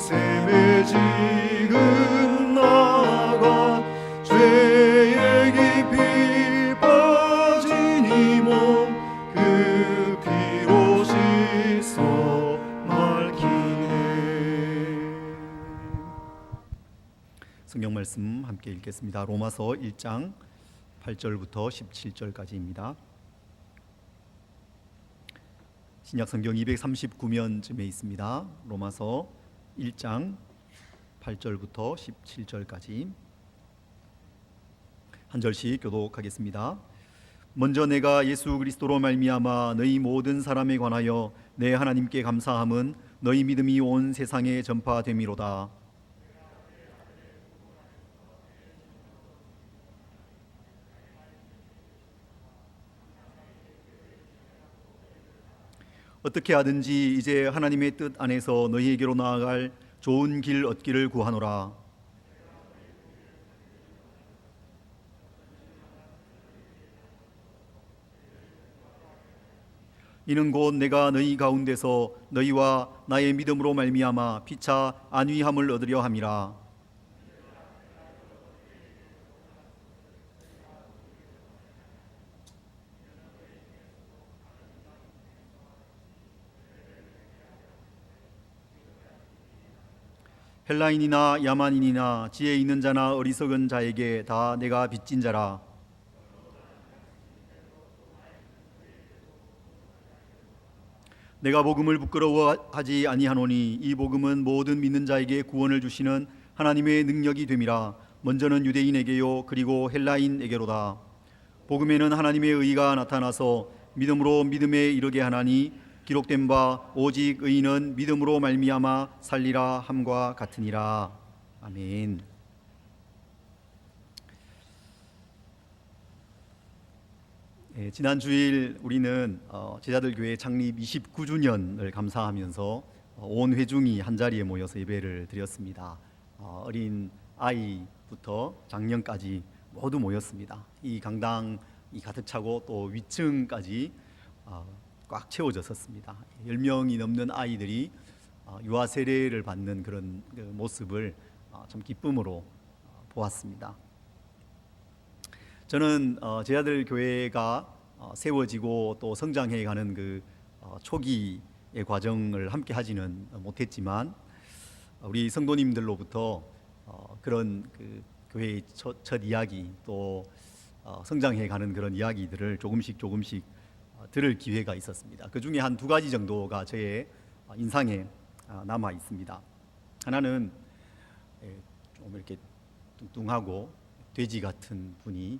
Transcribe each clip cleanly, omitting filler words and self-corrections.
샘에 지금 나가 죄의 깊이 빠진 이 몸 그 피로 씻어 맑히네. 성경 말씀 함께 읽겠습니다. 로마서 1장 8절부터 17절까지입니다. 신약 성경 239면쯤에 있습니다. 로마서 1장 8절부터 17절까지 한 절씩 교독하겠습니다. 먼저 내가 예수 그리스도로 말미암아 너희 모든 사람에 관하여 내 하나님께 감사함은 너희 믿음이 온 세상에 전파됨이로다. 어떻게 하든지 이제 하나님의 뜻 안에서 너희에게로 나아갈 좋은 길 얻기를 구하노라. 이는 곧 내가 너희 가운데서 너희와 나의 믿음으로 말미암아 피차 안위함을 얻으려 함이라. 헬라인이나 야만인이나 지혜 있는 자나 어리석은 자에게 다 내가 빚진 자라. 내가 복음을 부끄러워하지 아니하노니 이 복음은 모든 믿는 자에게 구원을 주시는 하나님의 능력이 됨이라. 먼저는 유대인에게요 그리고 헬라인에게로다. 복음에는 하나님의 의가 나타나서 믿음으로 믿음에 이르게 하나니 기록된 바 오직 의인은 믿음으로 말미암아 살리라 함과 같으니라. 아멘. 지난 주일 우리는 제자들 교회 창립 29주년을 감사하면서 온 회중이 한자리에 모여서 예배를 드렸습니다. 어린 아이부터 장년까지 모두 모였습니다. 이 강당이 가득 차고 또 위층까지 꽉 채워졌었습니다. 10명이 넘는 아이들이 유아 세례를 받는 그런 모습을 좀 기쁨으로 보았습니다. 저는 제자들 교회가 세워지고 또 성장해가는 그 초기의 과정을 함께 하지는 못했지만 우리 성도님들로부터 그런 그 교회의 첫 이야기 또 성장해가는 그런 이야기들을 조금씩 들을 기회가 있었습니다. 그 중에 한 두 가지 정도가 저의 인상에 남아 있습니다. 하나는 좀 이렇게 뚱뚱하고 돼지 같은 분이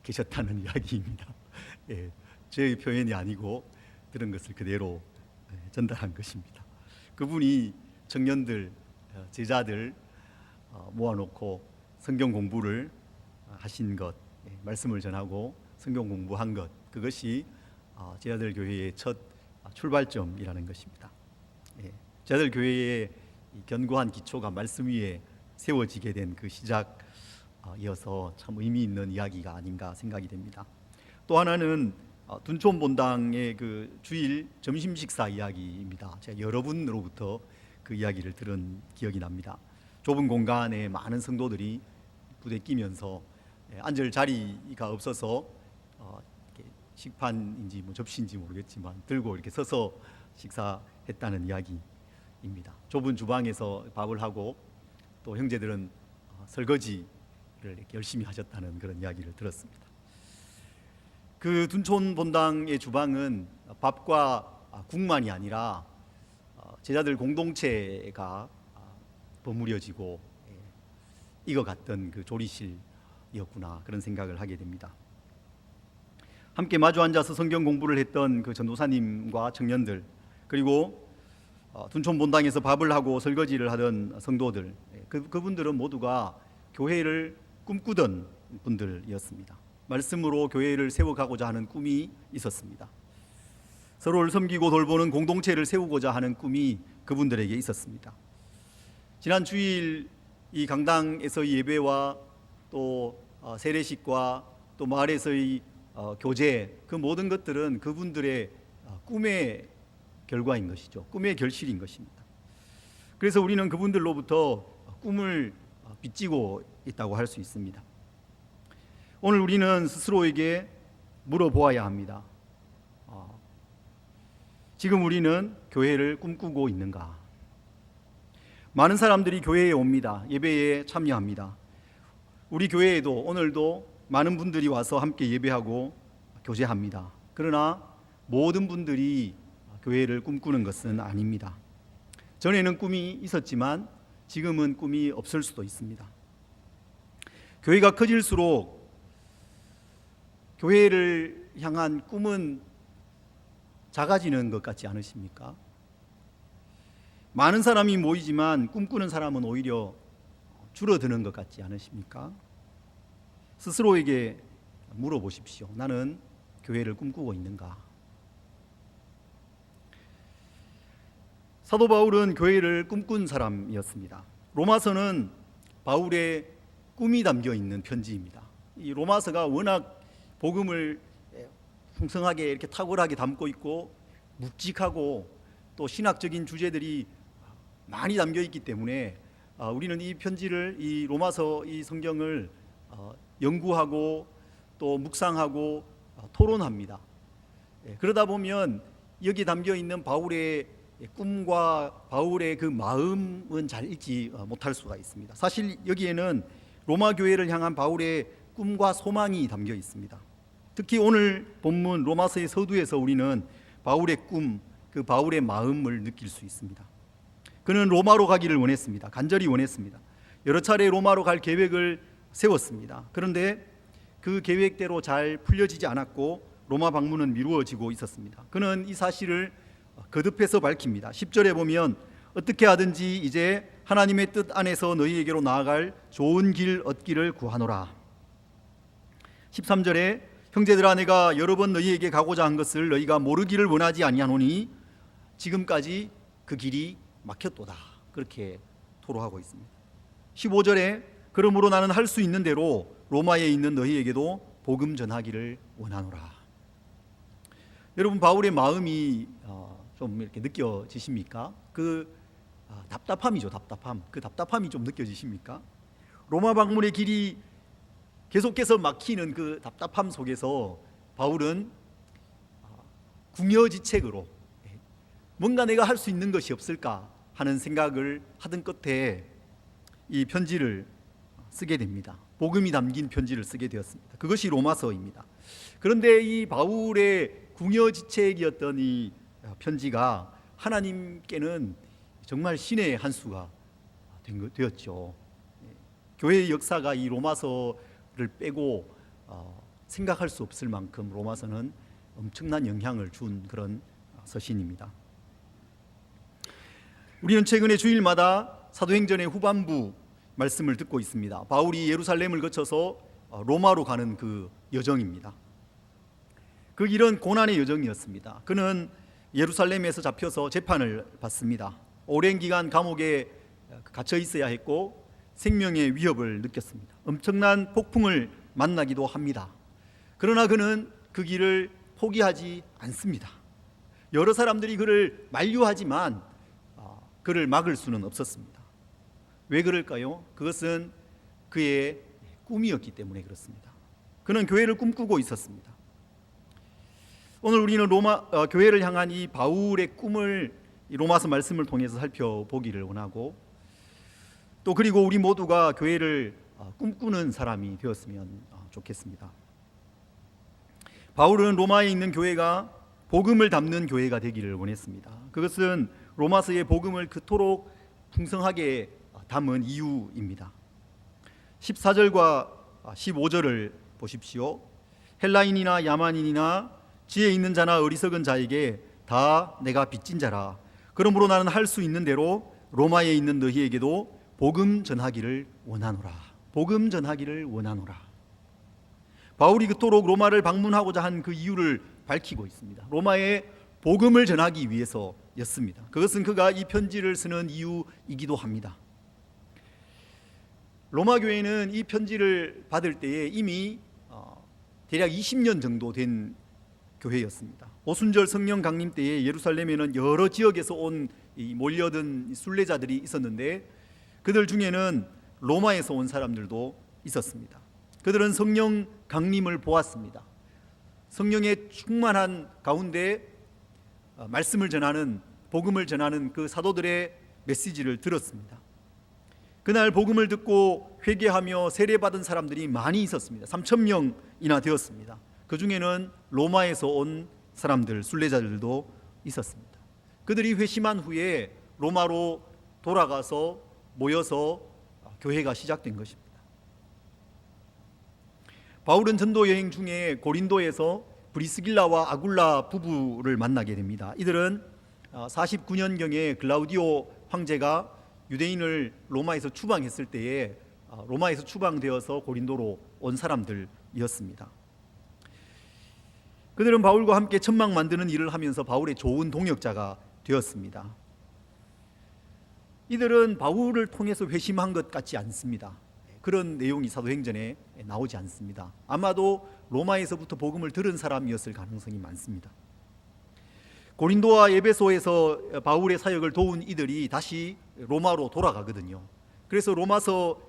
계셨다는 이야기입니다. 제 표현이 아니고 들은 것을 그대로 전달한 것입니다. 그분이 청년들, 제자들 모아놓고 성경 공부를 하신 것, 말씀을 전하고 성경 공부한 것, 그것이 제자들 교회의 첫 출발점이라는 것입니다. 제자들 교회의 견고한 기초가 말씀 위에 세워지게 된 그 시작이어서 참 의미 있는 이야기가 아닌가 생각이 됩니다. 또 하나는 둔촌 본당의 그 주일 점심 식사 이야기입니다. 제가 여러분으로부터 그 이야기를 들은 기억이 납니다. 좁은 공간에 많은 성도들이 부대끼면서 앉을 자리가 없어서 식판인지 뭐 접시인지 모르겠지만 들고 이렇게 서서 식사했다는 이야기입니다. 좁은 주방에서 밥을 하고 또 형제들은 설거지를 이렇게 열심히 하셨다는 그런 이야기를 들었습니다. 그 둔촌 본당의 주방은 밥과 국만이 아니라 제자들 공동체가 버무려지고 익어갔던 그 조리실이었구나 그런 생각을 하게 됩니다. 함께 마주 앉아서 성경 공부를 했던 그 전도사님과 청년들, 그리고 둔촌 본당에서 밥을 하고 설거지를 하던 성도들, 그분들은 모두가 교회를 꿈꾸던 분들이었습니다. 말씀으로 교회를 세워가고자 하는 꿈이 있었습니다. 서로를 섬기고 돌보는 공동체를 세우고자 하는 꿈이 그분들에게 있었습니다. 지난 주일 이 강당에서의 예배와 또 세례식과 또 마을에서의 교제, 그 모든 것들은 그분들의 꿈의 결과인 것이죠. 꿈의 결실인 것입니다. 그래서 우리는 그분들로부터 꿈을 빚지고 있다고 할 수 있습니다. 오늘 우리는 스스로에게 물어보아야 합니다. 지금 우리는 교회를 꿈꾸고 있는가? 많은 사람들이 교회에 옵니다. 예배에 참여합니다. 우리 교회에도 오늘도 많은 분들이 와서 함께 예배하고 교제합니다. 그러나 모든 분들이 교회를 꿈꾸는 것은 아닙니다. 전에는 꿈이 있었지만 지금은 꿈이 없을 수도 있습니다. 교회가 커질수록 교회를 향한 꿈은 작아지는 것 같지 않으십니까? 많은 사람이 모이지만 꿈꾸는 사람은 오히려 줄어드는 것 같지 않으십니까? 스스로에게 물어보십시오. 나는 교회를 꿈꾸고 있는가? 사도 바울은 교회를 꿈꾼 사람이었습니다. 로마서는 바울의 꿈이 담겨 있는 편지입니다. 이 로마서가 워낙 복음을 풍성하게 이렇게 탁월하게 담고 있고 묵직하고 또 신학적인 주제들이 많이 담겨 있기 때문에 우리는 이 편지를, 이 로마서, 이 성경을 연구하고 또 묵상하고 토론합니다. 그러다 보면 여기 담겨 있는 바울의 꿈과 바울의 그 마음은 잘 읽지 못할 수가 있습니다. 사실 여기에는 로마 교회를 향한 바울의 꿈과 소망이 담겨 있습니다. 특히 오늘 본문 로마서의 서두에서 우리는 바울의 꿈, 그 바울의 마음을 느낄 수 있습니다. 그는 로마로 가기를 원했습니다. 간절히 원했습니다. 여러 차례 로마로 갈 계획을 세웠습니다. 그런데 그 계획대로 잘 풀려지지 않았고 로마 방문은 미루어지고 있었습니다. 그는 이 사실을 거듭해서 밝힙니다. 10절에 보면 어떻게 하든지 이제 하나님의 뜻 안에서 너희에게로 나아갈 좋은 길 얻기를 구하노라. 13절에 형제들아 내가 여러 번 너희에게 가고자 한 것을 너희가 모르기를 원하지 아니하노니 지금까지 그 길이 막혔도다. 그렇게 토로하고 있습니다. 15절에 그러므로 나는 할 수 있는 대로 로마에 있는 너희에게도 복음 전하기를 원하노라. 여러분 바울의 마음이 좀 이렇게 느껴지십니까? 그 답답함이죠. 답답함. 그 답답함이 좀 느껴지십니까? 로마 방문의 길이 계속해서 막히는 그 답답함 속에서 바울은 궁여지책으로 뭔가 내가 할 수 있는 것이 없을까 하는 생각을 하던 끝에 이 편지를 쓰게 됩니다. 복음이 담긴 편지를 쓰게 되었습니다. 그것이 로마서입니다. 그런데 이 바울의 궁여지책이었던 이 편지가 하나님께는 정말 신의 한 수가 되었죠. 교회의 역사가 이 로마서를 빼고 생각할 수 없을 만큼 로마서는 엄청난 영향을 준 그런 서신입니다. 우리는 최근에 주일마다 사도행전의 후반부 말씀을 듣고 있습니다. 바울이 예루살렘을 거쳐서 로마로 가는 그 여정입니다. 그 길은 고난의 여정이었습니다. 그는 예루살렘에서 잡혀서 재판을 받습니다. 오랜 기간 감옥에 갇혀 있어야 했고 생명의 위협을 느꼈습니다. 엄청난 폭풍을 만나기도 합니다. 그러나 그는 그 길을 포기하지 않습니다. 여러 사람들이 그를 만류하지만 그를 막을 수는 없었습니다. 왜 그럴까요? 그것은 그의 꿈이었기 때문에 그렇습니다. 그는 교회를 꿈꾸고 있었습니다. 오늘 우리는 교회를 향한 이 바울의 꿈을 이 로마서 말씀을 통해서 살펴보기를 원하고 또 그리고 우리 모두가 교회를 꿈꾸는 사람이 되었으면 좋겠습니다. 바울은 로마에 있는 교회가 복음을 담는 교회가 되기를 원했습니다. 그것은 로마서의 복음을 그토록 풍성하게 담은 이유입니다. 14절과 15절을 보십시오. 헬라인이나 야만인이나 지혜 있는 자나 어리석은 자에게 다 내가 빚진 자라. 그러므로 나는 할 수 있는 대로 로마에 있는 너희에게도 복음 전하기를 원하노라. 복음 전하기를 원하노라. 바울이 그토록 로마를 방문하고자 한 그 이유를 밝히고 있습니다. 로마에 복음을 전하기 위해서였습니다. 그것은 그가 이 편지를 쓰는 이유이기도 합니다. 로마 교회는 이 편지를 받을 때에 이미 대략 20년 정도 된 교회였습니다. 오순절 성령 강림 때에 예루살렘에는 여러 지역에서 온 이 몰려든 순례자들이 있었는데 그들 중에는 로마에서 온 사람들도 있었습니다. 그들은 성령 강림을 보았습니다. 성령의 충만한 가운데 말씀을 전하는, 복음을 전하는 그 사도들의 메시지를 들었습니다. 그날 복음을 듣고 회개하며 세례받은 사람들이 많이 있었습니다. 3,000명이나 되었습니다. 그 중에는 로마에서 온 사람들, 순례자들도 있었습니다. 그들이 회심한 후에 로마로 돌아가서 모여서 교회가 시작된 것입니다. 바울은 전도 여행 중에 고린도에서 브리스길라와 아굴라 부부를 만나게 됩니다. 이들은 49년경에 글라우디오 황제가 유대인을 로마에서 추방했을 때에 로마에서 추방되어서 고린도로 온 사람들이었습니다. 그들은 바울과 함께 천막 만드는 일을 하면서 바울의 좋은 동역자가 되었습니다. 이들은 바울을 통해서 회심한 것 같지 않습니다. 그런 내용이 사도행전에 나오지 않습니다. 아마도 로마에서부터 복음을 들은 사람이었을 가능성이 많습니다. 고린도와 에베소에서 바울의 사역을 도운 이들이 다시 로마로 돌아가거든요. 그래서 로마서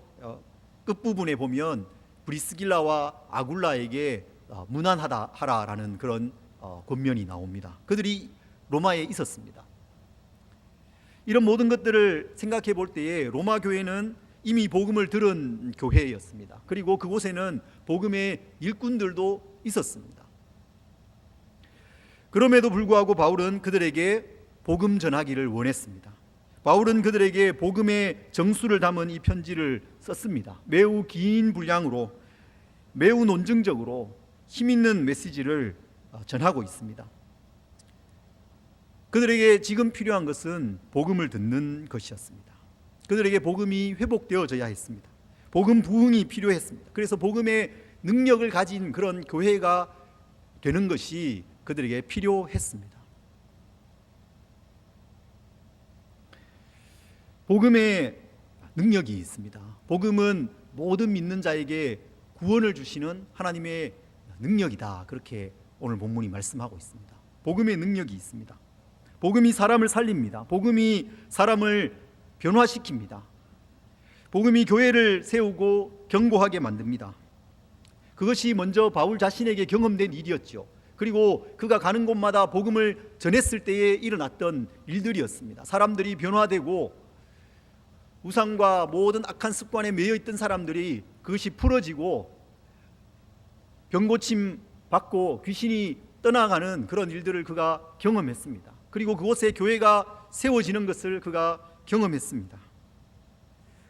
끝부분에 보면 브리스길라와 아굴라에게 문안하라라는 그런 권면이 나옵니다. 그들이 로마에 있었습니다. 이런 모든 것들을 생각해 볼 때에 로마 교회는 이미 복음을 들은 교회였습니다. 그리고 그곳에는 복음의 일꾼들도 있었습니다. 그럼에도 불구하고 바울은 그들에게 복음 전하기를 원했습니다. 바울은 그들에게 복음의 정수를 담은 이 편지를 썼습니다. 매우 긴 분량으로 매우 논증적으로 힘 있는 메시지를 전하고 있습니다. 그들에게 지금 필요한 것은 복음을 듣는 것이었습니다. 그들에게 복음이 회복되어져야 했습니다. 복음 부흥이 필요했습니다. 그래서 복음의 능력을 가진 그런 교회가 되는 것이 그들에게 필요했습니다. 복음의 능력이 있습니다. 복음은 모든 믿는 자에게 구원을 주시는 하나님의 능력이다. 그렇게 오늘 본문이 말씀하고 있습니다. 복음의 능력이 있습니다. 복음이 사람을 살립니다. 복음이 사람을 변화시킵니다. 복음이 교회를 세우고 견고하게 만듭니다. 그것이 먼저 바울 자신에게 경험된 일이었죠. 그리고 그가 가는 곳마다 복음을 전했을 때에 일어났던 일들이었습니다. 사람들이 변화되고 우상과 모든 악한 습관에 매여 있던 사람들이 그것이 풀어지고 병고침 받고 귀신이 떠나가는 그런 일들을 그가 경험했습니다. 그리고 그곳에 교회가 세워지는 것을 그가 경험했습니다.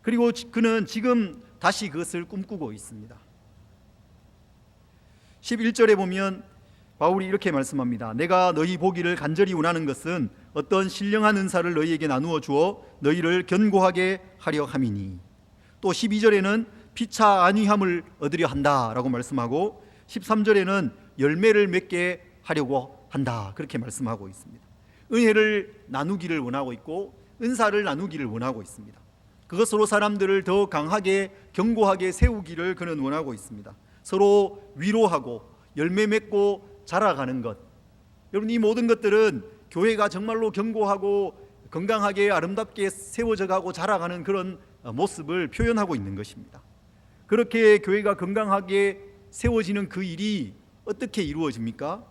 그리고 그는 지금 다시 그것을 꿈꾸고 있습니다. 11절에 보면 바울이 이렇게 말씀합니다. 내가 너희 보기를 간절히 원하는 것은 어떤 신령한 은사를 너희에게 나누어 주어 너희를 견고하게 하려 함이니. 또 12절에는 피차 안위함을 얻으려 한다라고 말씀하고 13절에는 열매를 맺게 하려고 한다 그렇게 말씀하고 있습니다. 은혜를 나누기를 원하고 있고 은사를 나누기를 원하고 있습니다. 그것으로 사람들을 더 강하게 견고하게 세우기를 그는 원하고 있습니다. 서로 위로하고 열매 맺고 자라가는 것, 여러분 이 모든 것들은 교회가 정말로 견고하고 건강하게 아름답게 세워져 가고 자라가는 그런 모습을 표현하고 있는 것입니다. 그렇게 교회가 건강하게 세워지는 그 일이 어떻게 이루어집니까?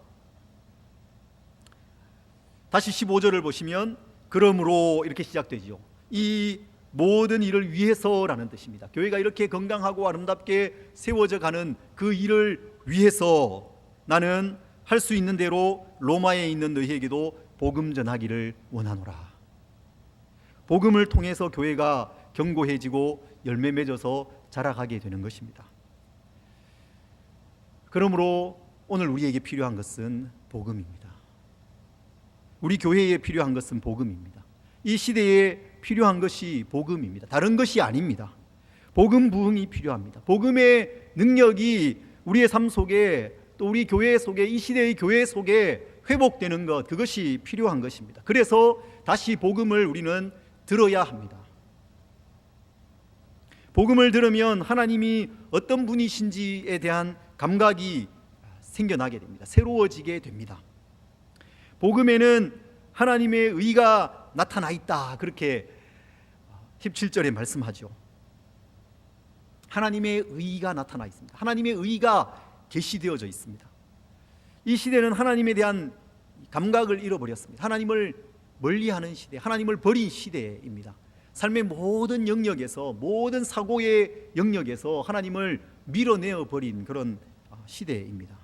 다시 15절을 보시면 그러므로 이렇게 시작되죠. 이 모든 일을 위해서라는 뜻입니다. 교회가 이렇게 건강하고 아름답게 세워져 가는 그 일을 위해서 나는 할 수 있는 대로 로마에 있는 너희에게도 복음 전하기를 원하노라. 복음을 통해서 교회가 견고해지고 열매 맺어서 자라가게 되는 것입니다. 그러므로 오늘 우리에게 필요한 것은 복음입니다. 우리 교회에 필요한 것은 복음입니다. 이 시대에 필요한 것이 복음입니다. 다른 것이 아닙니다. 복음 부흥이 필요합니다. 복음의 능력이 우리의 삶 속에 또 우리 교회 속에 이 시대의 교회 속에 회복되는 것, 그것이 필요한 것입니다. 그래서 다시 복음을 우리는 들어야 합니다. 복음을 들으면 하나님이 어떤 분이신지에 대한 감각이 생겨나게 됩니다. 새로워지게 됩니다. 복음에는 하나님의 의가 나타나 있다, 그렇게 17절에 말씀하죠. 하나님의 의가 나타나 있습니다. 하나님의 의가 계시되어져 있습니다. 이 시대는 하나님에 대한 감각을 잃어버렸습니다. 하나님을 멀리하는 시대, 하나님을 버린 시대입니다. 삶의 모든 영역에서, 모든 사고의 영역에서 하나님을 밀어내어 버린 그런 시대입니다.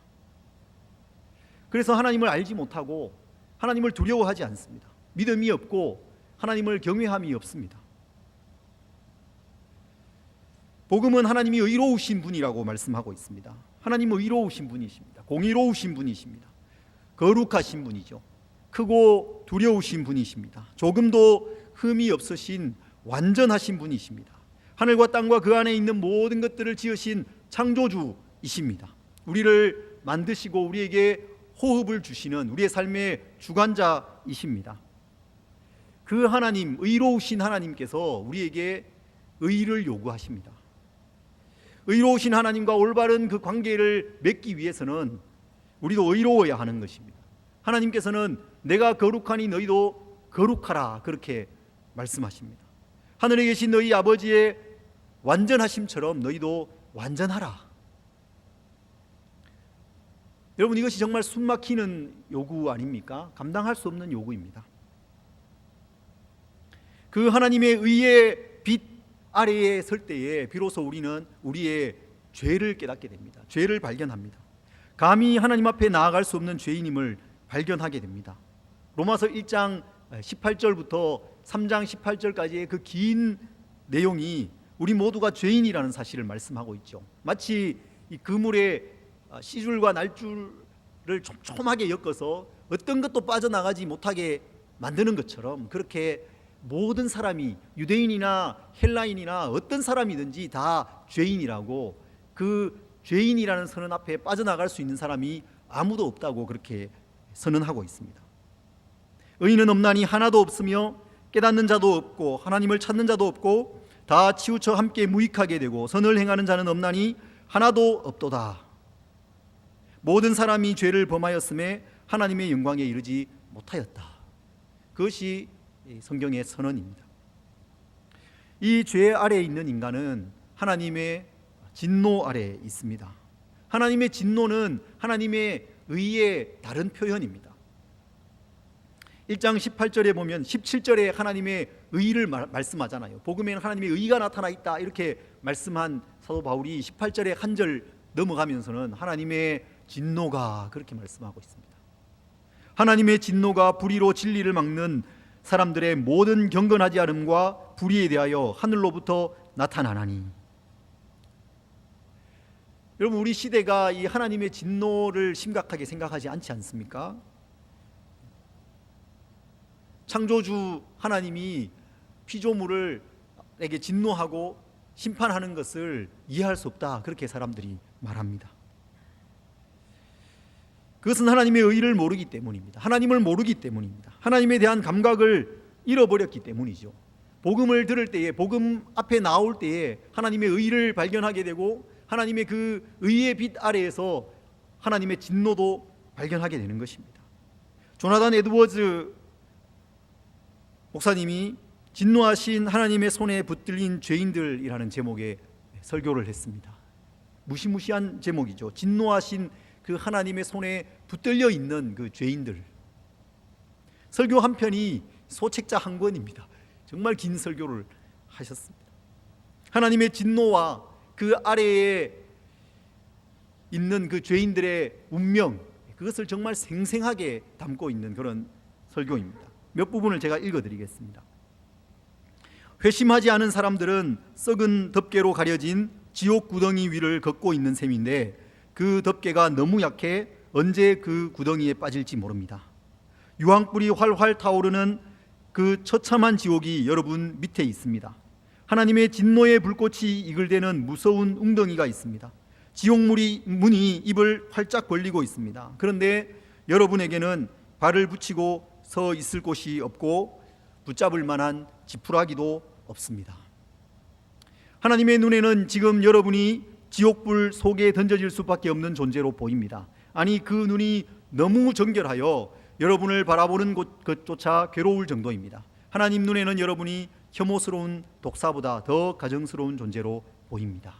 그래서 하나님을 알지 못하고 하나님을 두려워하지 않습니다. 믿음이 없고 하나님을 경외함이 없습니다. 복음은 하나님이 의로우신 분이라고 말씀하고 있습니다. 하나님은 의로우신 분이십니다. 공의로우신 분이십니다. 거룩하신 분이죠. 크고 두려우신 분이십니다. 조금도 흠이 없으신 완전하신 분이십니다. 하늘과 땅과 그 안에 있는 모든 것들을 지으신 창조주이십니다. 우리를 만드시고 우리에게 호흡을 주시는 우리의 삶의 주관자이십니다. 그 하나님, 의로우신 하나님께서 우리에게 의를 요구하십니다. 의로우신 하나님과 올바른 그 관계를 맺기 위해서는 우리도 의로워야 하는 것입니다. 하나님께서는 내가 거룩하니 너희도 거룩하라, 그렇게 말씀하십니다. 하늘에 계신 너희 아버지의 완전하심처럼 너희도 완전하라. 여러분, 이것이 정말 숨막히는 요구 아닙니까? 감당할 수 없는 요구입니다. 그 하나님의 의의 빛 아래에 설 때에 비로소 우리는 우리의 죄를 깨닫게 됩니다. 죄를 발견합니다. 감히 하나님 앞에 나아갈 수 없는 죄인임을 발견하게 됩니다. 로마서 1장 18절부터 3장 18절까지의 그 긴 내용이 우리 모두가 죄인이라는 사실을 말씀하고 있죠. 마치 이 그물에 씨줄과 날줄을 촘촘하게 엮어서 어떤 것도 빠져나가지 못하게 만드는 것처럼, 그렇게 모든 사람이, 유대인이나 헬라인이나 어떤 사람이든지 다 죄인이라고, 그 죄인이라는 선언 앞에 빠져나갈 수 있는 사람이 아무도 없다고 그렇게 선언하고 있습니다. 의인은 없나니 하나도 없으며 깨닫는 자도 없고 하나님을 찾는 자도 없고 다 치우쳐 함께 무익하게 되고 선을 행하는 자는 없나니 하나도 없도다. 모든 사람이 죄를 범하였음에 하나님의 영광에 이르지 못하였다. 그것이 성경의 선언입니다. 이 죄 아래에 있는 인간은 하나님의 진노 아래에 있습니다. 하나님의 진노는 하나님의 의의 다른 표현입니다. 1장 18절에 보면 17절에 하나님의 의를 말씀하잖아요. 복음에는 하나님의 의가 나타나 있다, 이렇게 말씀한 사도 바울이 18절에 한 절 넘어가면서는 하나님의 진노가, 그렇게 말씀하고 있습니다. 하나님의 진노가 불의로 진리를 막는 사람들의 모든 경건하지 않음과 불의에 대하여 하늘로부터 나타나나니. 여러분, 우리 시대가 이 하나님의 진노를 심각하게 생각하지 않지 않습니까? 창조주 하나님이 피조물에게 진노하고 심판하는 것을 이해할 수 없다, 그렇게 사람들이 말합니다. 그것은 하나님의 의를 모르기 때문입니다. 하나님을 모르기 때문입니다. 하나님에 대한 감각을 잃어버렸기 때문이죠. 복음을 들을 때에, 복음 앞에 나올 때에 하나님의 의를 발견하게 되고 하나님의 그 의의 빛 아래에서 하나님의 진노도 발견하게 되는 것입니다. 조나단 에드워즈 목사님이 진노하신 하나님의 손에 붙들린 죄인들이라는 제목의 설교를 했습니다. 무시무시한 제목이죠. 진노하신 그 하나님의 손에 붙들려 있는 그 죄인들. 설교 한 편이 소책자 한 권입니다. 정말 긴 설교를 하셨습니다. 하나님의 진노와 그 아래에 있는 그 죄인들의 운명, 그것을 정말 생생하게 담고 있는 그런 설교입니다. 몇 부분을 제가 읽어드리겠습니다. 회심하지 않은 사람들은 썩은 덮개로 가려진 지옥 구덩이 위를 걷고 있는 셈인데 그 덮개가 너무 약해 언제 그 구덩이에 빠질지 모릅니다. 유황불이 활활 타오르는 그 처참한 지옥이 여러분 밑에 있습니다. 하나님의 진노의 불꽃이 이글대는 무서운 웅덩이가 있습니다. 지옥물이 문이 입을 활짝 벌리고 있습니다. 그런데 여러분에게는 발을 붙이고 서 있을 곳이 없고 붙잡을 만한 지푸라기도 없습니다. 하나님의 눈에는 지금 여러분이 지옥불 속에 던져질 수밖에 없는 존재로 보입니다. 아니, 그 눈이 너무 정결하여 여러분을 바라보는 것조차 괴로울 정도입니다. 하나님 눈에는 여러분이 혐오스러운 독사보다 더 가증스러운 존재로 보입니다.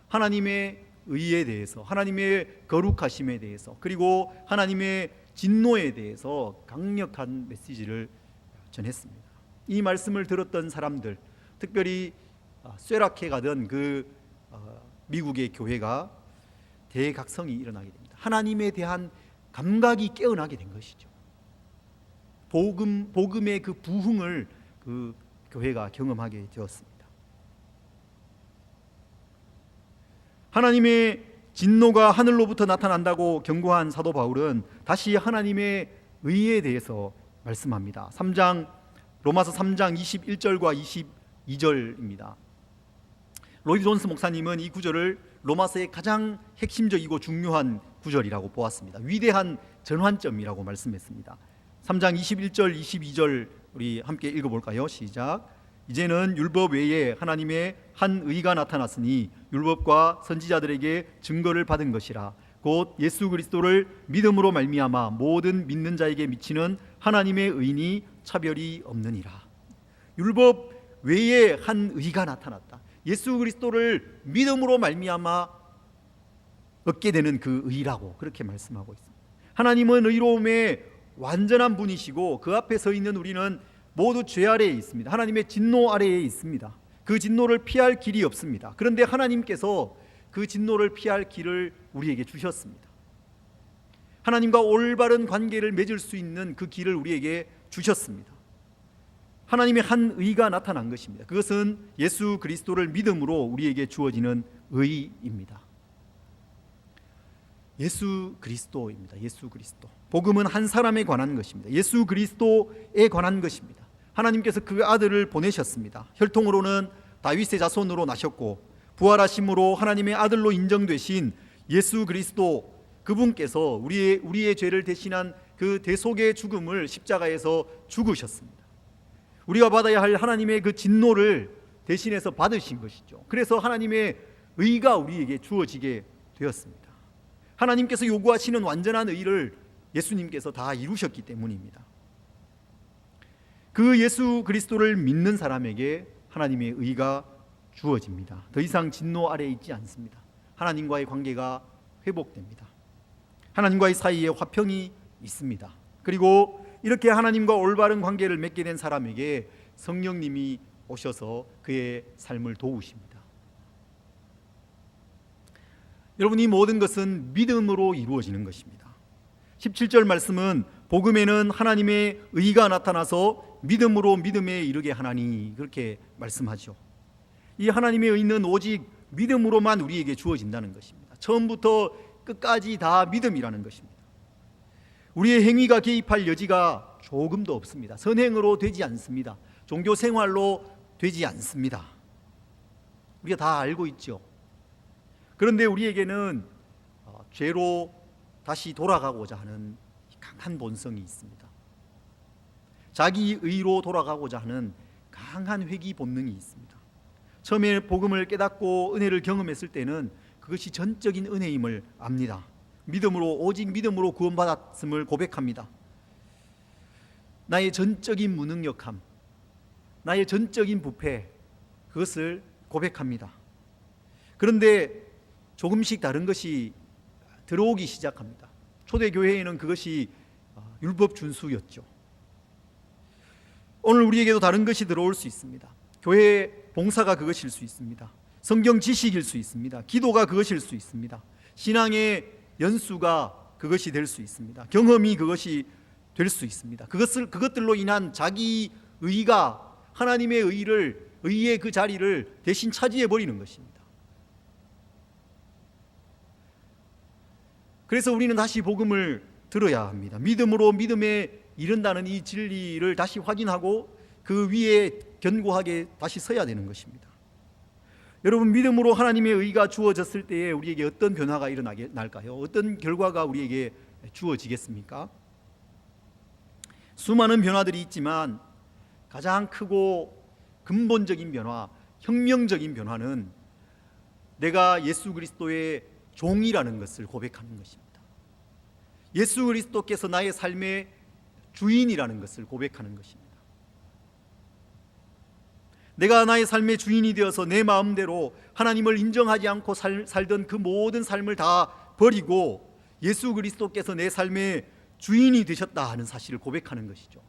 하나님의 의에 대해서, 하나님의 거룩하심에 대해서, 그리고 하나님의 진노에 대해서 강력한 메시지를 전했습니다. 이 말씀을 들었던 사람들, 특별히 쇠락해 가던 그 미국의 교회가 대각성이 일어나게 됩니다. 하나님에 대한 감각이 깨어나게 된 것이죠. 복음의 그 부흥을 그 교회가 경험하게 되었습니다. 하나님의 진노가 하늘로부터 나타난다고 경고한 사도 바울은 다시 하나님의 의에 대해서 말씀합니다. 로마서 3장 21절과 22절입니다. 로이드 존스 목사님은 이 구절을 로마서의 가장 핵심적이고 중요한 구절이라고 보았습니다. 위대한 전환점이라고 말씀했습니다. 3장 21절 22절 우리 함께 읽어볼까요? 시작. 이제는 율법 외에 하나님의 한 의가 나타났으니 율법과 선지자들에게 증거를 받은 것이라. 곧 예수 그리스도를 믿음으로 말미암아 모든 믿는 자에게 미치는 하나님의 의니 차별이 없느니라. 율법 외에 한 의가 나타났다. 예수 그리스도를 믿음으로 말미암아 얻게 되는 그 의라고 그렇게 말씀하고 있습니다. 하나님은 의로움의 완전한 분이시고 그 앞에 서 있는 우리는 모두 죄 아래에 있습니다. 하나님의 진노 아래에 있습니다. 그 진노를 피할 길이 없습니다. 그런데 하나님께서 그 진노를 피할 길을 우리에게 주셨습니다. 하나님과 올바른 관계를 맺을 수 있는 그 길을 우리에게 주셨습니다. 하나님의 한 의가 나타난 것입니다. 그것은 예수 그리스도를 믿음으로 우리에게 주어지는 의입니다. 예수 그리스도입니다. 예수 그리스도. 복음은 한 사람에 관한 것입니다. 예수 그리스도에 관한 것입니다. 하나님께서 그 아들을 보내셨습니다. 혈통으로는 다윗의 자손으로 나셨고 부활하심으로 하나님의 아들로 인정되신 예수 그리스도, 그분께서 우리의 죄를 대신한 그 대속의 죽음을 십자가에서 죽으셨습니다. 우리가 받아야 할 하나님의 그 진노를 대신해서 받으신 것이죠. 그래서 하나님의 의가 우리에게 주어지게 되었습니다. 하나님께서 요구하시는 완전한 의를 예수님께서 다 이루셨기 때문입니다. 그 예수 그리스도를 믿는 사람에게 하나님의 의가 주어집니다. 더 이상 진노 아래에 있지 않습니다. 하나님과의 관계가 회복됩니다. 하나님과의 사이에 화평이 있습니다. 그리고 이렇게 하나님과 올바른 관계를 맺게 된 사람에게 성령님이 오셔서 그의 삶을 도우십니다. 여러분, 이 모든 것은 믿음으로 이루어지는 것입니다. 17절 말씀은 복음에는 하나님의 의가 나타나서 믿음으로 믿음에 이르게 하나니, 그렇게 말씀하죠. 이 하나님의 의는 오직 믿음으로만 우리에게 주어진다는 것입니다. 처음부터 끝까지 다 믿음이라는 것입니다. 우리의 행위가 개입할 여지가 조금도 없습니다. 선행으로 되지 않습니다. 종교 생활로 되지 않습니다. 우리가 다 알고 있죠. 그런데 우리에게는 죄로 다시 돌아가고자 하는 강한 본성이 있습니다. 자기 의로 돌아가고자 하는 강한 회귀 본능이 있습니다. 처음에 복음을 깨닫고 은혜를 경험했을 때는 그것이 전적인 은혜임을 압니다. 믿음으로, 오직 믿음으로 구원받았음을 고백합니다. 나의 전적인 무능력함, 나의 전적인 부패, 그것을 고백합니다. 그런데 조금씩 다른 것이 들어오기 시작합니다. 초대교회에는 그것이 율법 준수였죠. 오늘 우리에게도 다른 것이 들어올 수 있습니다. 교회 봉사가 그것일 수 있습니다. 성경 지식일 수 있습니다. 기도가 그것일 수 있습니다. 신앙의 연수가 그것이 될 수 있습니다. 경험이 그것이 될 수 있습니다. 그것들로 인한 자기 의가 하나님의 의의 그 자리를 대신 차지해 버리는 것입니다. 그래서 우리는 다시 복음을 들어야 합니다. 믿음으로 믿음에 이른다는 이 진리를 다시 확인하고 그 위에 견고하게 다시 서야 되는 것입니다. 여러분, 믿음으로 하나님의 의가 주어졌을 때에 우리에게 어떤 변화가 일어날까요? 어떤 결과가 우리에게 주어지겠습니까? 수많은 변화들이 있지만 가장 크고 근본적인 변화, 혁명적인 변화는 내가 예수 그리스도의 종이라는 것을 고백하는 것입니다. 예수 그리스도께서 나의 삶의 주인이라는 것을 고백하는 것입니다. 내가 나의 삶의 주인이 되어서 내 마음대로 하나님을 인정하지 않고 살던 그 모든 삶을 다 버리고 예수 그리스도께서 내 삶의 주인이 되셨다 하는 사실을 고백하는 것이죠.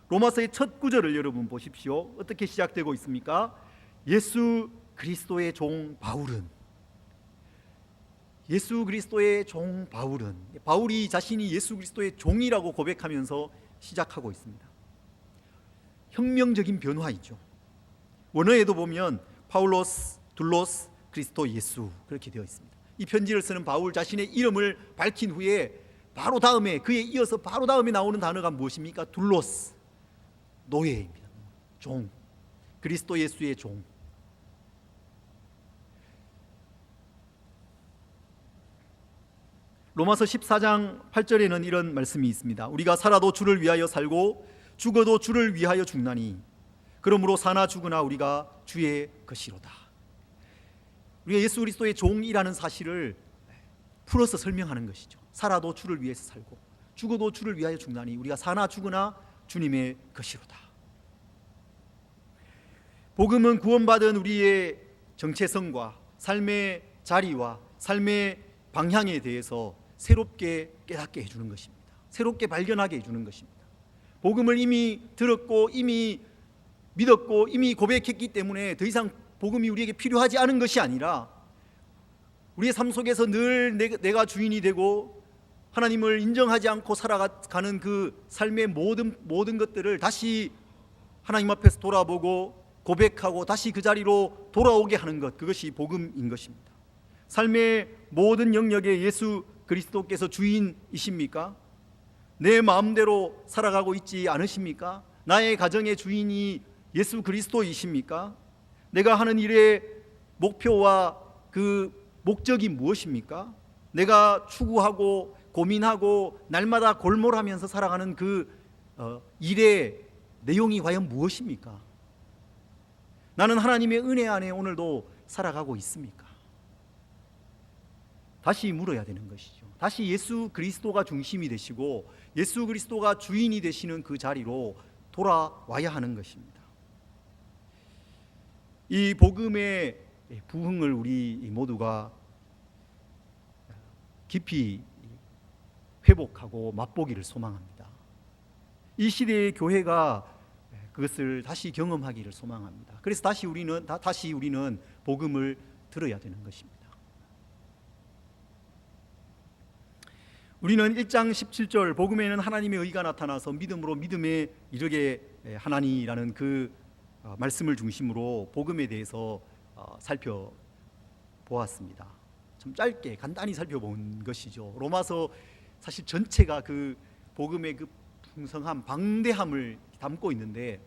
로마서의 첫 구절을 여러분 보십시오. 어떻게 시작되고 있습니까? 예수 그리스도의 종 바울은, 예수 그리스도의 종 바울은, 바울이 자신이 예수 그리스도의 종이라고 고백하면서 시작하고 있습니다. 혁명적인 변화이죠. 원어에도 보면 파울로스, 둘로스, 그리스도 예수 그렇게 되어 있습니다. 이 편지를 쓰는 바울 자신의 이름을 밝힌 후에 바로 다음에, 그에 이어서 바로 다음에 나오는 단어가 무엇입니까? 둘로스, 노예입니다. 종, 그리스도 예수의 종. 로마서 14장 8절에는 이런 말씀이 있습니다. 우리가 살아도 주를 위하여 살고 죽어도 주를 위하여 죽나니 그러므로 사나 죽으나 우리가 주의 것이로다. 우리가 예수 그리스도의 종이라는 사실을 풀어서 설명하는 것이죠. 살아도 주를 위해서 살고 죽어도 주를 위하여 죽나니 우리가 사나 죽으나 주님의 것이로다. 복음은 구원받은 우리의 정체성과 삶의 자리와 삶의 방향에 대해서 새롭게 깨닫게 해주는 것입니다. 새롭게 발견하게 해주는 것입니다. 복음을 이미 들었고 이미 믿었고 이미 고백했기 때문에 더 이상 복음이 우리에게 필요하지 않은 것이 아니라 우리의 삶 속에서 늘 내가 주인이 되고 하나님을 인정하지 않고 살아가는 그 삶의 모든 것들을 다시 하나님 앞에서 돌아보고 고백하고 다시 그 자리로 돌아오게 하는 것, 그것이 복음인 것입니다. 삶의 모든 영역에 예수 그리스도께서 주인이십니까? 내 마음대로 살아가고 있지 않으십니까? 나의 가정의 주인이 예수 그리스도이십니까? 내가 하는 일의 목표와 그 목적이 무엇입니까? 내가 추구하고 고민하고 날마다 골몰하면서 살아가는 그 일의 내용이 과연 무엇입니까? 나는 하나님의 은혜 안에 오늘도 살아가고 있습니까? 다시 물어야 되는 것이죠. 다시 예수 그리스도가 중심이 되시고 예수 그리스도가 주인이 되시는 그 자리로 돌아와야 하는 것입니다. 이 복음의 부흥을 우리 모두가 깊이 회복하고 맛보기를 소망합니다. 이 시대의 교회가 그것을 다시 경험하기를 소망합니다. 그래서 다시 우리는 복음을 들어야 되는 것입니다. 우리는 1장 17절 복음에는 하나님의 의가 나타나서 믿음으로 믿음에 이르게 하나니라는 그 말씀을 중심으로 복음에 대해서 살펴보았습니다. 좀 짧게 간단히 살펴본 것이죠. 로마서 사실 전체가 그 복음의 그 풍성함, 방대함을 담고 있는데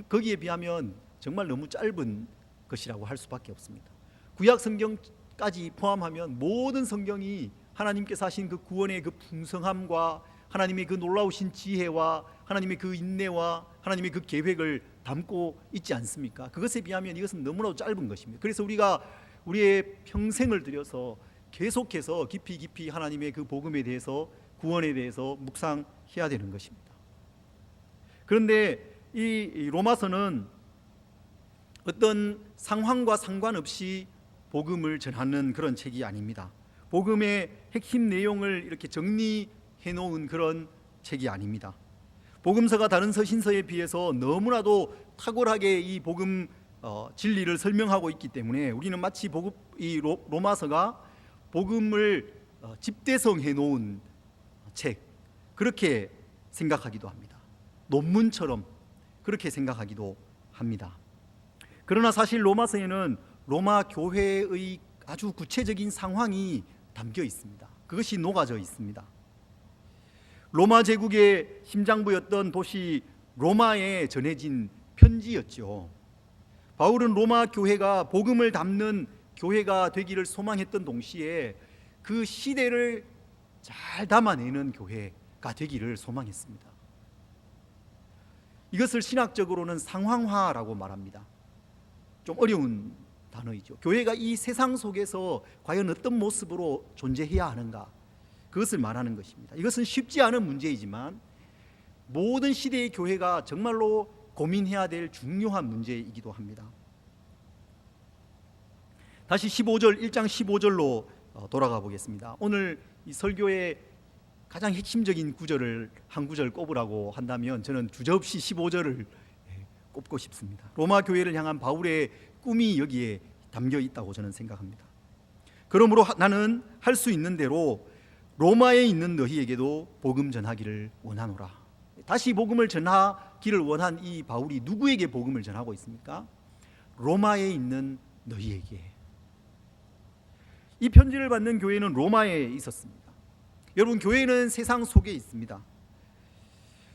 거기에 비하면 정말 너무 짧은 것이라고 할 수밖에 없습니다. 구약 성경까지 포함하면 모든 성경이 하나님께서 하신 그 구원의 그 풍성함과 하나님의 그 놀라우신 지혜와 하나님의 그 인내와 하나님의 그 계획을 담고 있지 않습니까? 그것에 비하면 이것은 너무나도 짧은 것입니다. 그래서 우리가 우리의 평생을 들여서 계속해서 깊이 하나님의 그 복음에 대해서 구원에 대해서 묵상해야 되는 것입니다. 그런데 이 로마서는 어떤 상황과 상관없이 복음을 전하는 그런 책이 아닙니다. 복음의 핵심 내용을 이렇게 정리해 놓은 그런 책이 아닙니다. 복음서가 다른 서신서에 비해서 너무나도 탁월하게 이 복음 진리를 설명하고 있기 때문에 우리는 마치 이 로마서가 복음을 집대성해 놓은 책, 그렇게 생각하기도 합니다. 논문처럼 그렇게 생각하기도 합니다. 그러나 사실 로마서에는 로마 교회의 아주 구체적인 상황이 담겨 있습니다. 그것이 녹아져 있습니다. 로마 제국의 심장부였던 도시 로마에 전해진 편지였죠. 바울은 로마 교회가 복음을 담는 교회가 되기를 소망했던 동시에 그 시대를 잘 담아내는 교회가 되기를 소망했습니다. 이것을 신학적으로는 상황화라고 말합니다. 좀 어려운 단어이죠. 교회가 이 세상 속에서 과연 어떤 모습으로 존재해야 하는가, 그것을 말하는 것입니다. 이것은 쉽지 않은 문제이지만 모든 시대의 교회가 정말로 고민해야 될 중요한 문제이기도 합니다. 다시 1장 15절로 돌아가 보겠습니다. 오늘 이 설교의 가장 핵심적인 구절을 한 구절 꼽으라고 한다면 저는 주저없이 15절을 꼽고 싶습니다. 로마 교회를 향한 바울의 꿈이 여기에 담겨 있다고 저는 생각합니다. 그러므로 나는 할 수 있는 대로 로마에 있는 너희에게도 복음 전하기를 원하노라. 다시 복음을 전하기를 원한 이 바울이 누구에게 복음을 전하고 있습니까? 로마에 있는 너희에게. 이 편지를 받는 교회는 로마에 있었습니다. 여러분, 교회는 세상 속에 있습니다.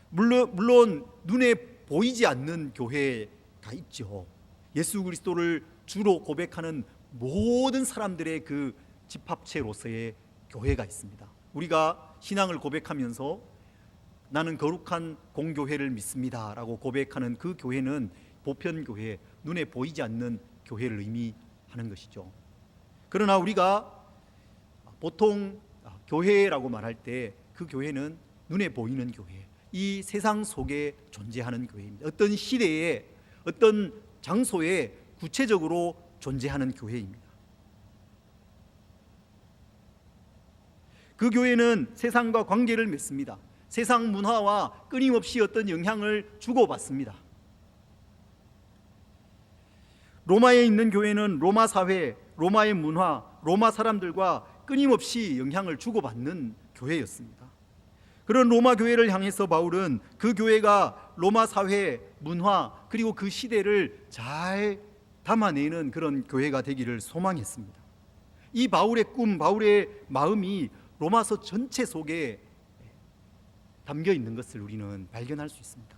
물론 눈에 보이지 않는 교회가 있죠. 예수 그리스도를 주로 고백하는 모든 사람들의 그 집합체로서의 교회가 있습니다. 우리가 신앙을 고백하면서 나는 거룩한 공교회를 믿습니다 라고 고백하는 그 교회는 보편교회, 눈에 보이지 않는 교회를 의미하는 것이죠. 그러나 우리가 보통 교회라고 말할 때 그 교회는 눈에 보이는 교회, 이 세상 속에 존재하는 교회입니다. 어떤 시대에 어떤 장소에 구체적으로 존재하는 교회입니다. 그 교회는 세상과 관계를 맺습니다. 세상 문화와 끊임없이 어떤 영향을 주고받습니다. 로마에 있는 교회는 로마 사회, 로마의 문화, 로마 사람들과 끊임없이 영향을 주고받는 교회였습니다. 그런 로마 교회를 향해서 바울은 그 교회가 로마 사회, 문화, 그리고 그 시대를 잘 담아내는 그런 교회가 되기를 소망했습니다. 이 바울의 꿈, 바울의 마음이 로마서 전체 속에 담겨 있는 것을 우리는 발견할 수 있습니다.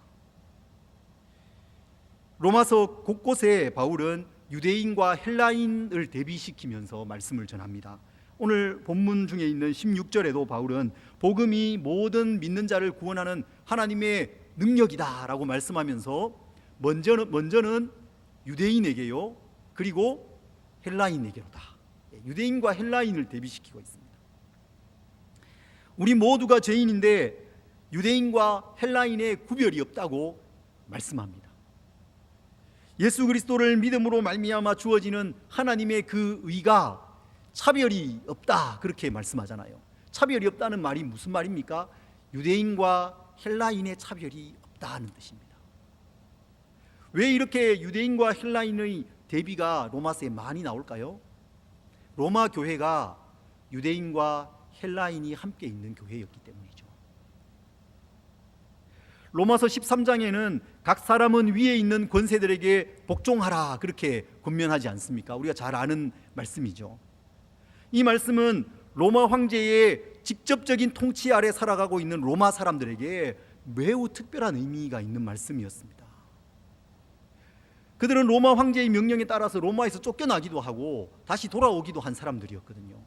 로마서 곳곳에 바울은 유대인과 헬라인을 대비시키면서 말씀을 전합니다. 오늘 본문 중에 있는 16절에도 바울은 복음이 모든 믿는 자를 구원하는 하나님의 능력이다 라고 말씀하면서 먼저는 유대인에게요, 그리고 헬라인에게로다. 유대인과 헬라인을 대비시키고 있습니다. 우리 모두가 죄인인데 유대인과 헬라인의 구별이 없다고 말씀합니다. 예수 그리스도를 믿음으로 말미암아 주어지는 하나님의 그 의가 차별이 없다, 그렇게 말씀하잖아요. 차별이 없다는 말이 무슨 말입니까? 유대인과 헬라인의 차별이 없다는 뜻입니다. 왜 이렇게 유대인과 헬라인의 대비가 로마서에 많이 나올까요? 로마 교회가 유대인과 헬라인이 함께 있는 교회였기 때문이죠. 로마서 13장에는 각 사람은 위에 있는 권세들에게 복종하라, 그렇게 권면하지 않습니까? 우리가 잘 아는 말씀이죠. 이 말씀은 로마 황제의 직접적인 통치 아래 살아가고 있는 로마 사람들에게 매우 특별한 의미가 있는 말씀이었습니다. 그들은 로마 황제의 명령에 따라서 로마에서 쫓겨나기도 하고 다시 돌아오기도 한 사람들이었거든요.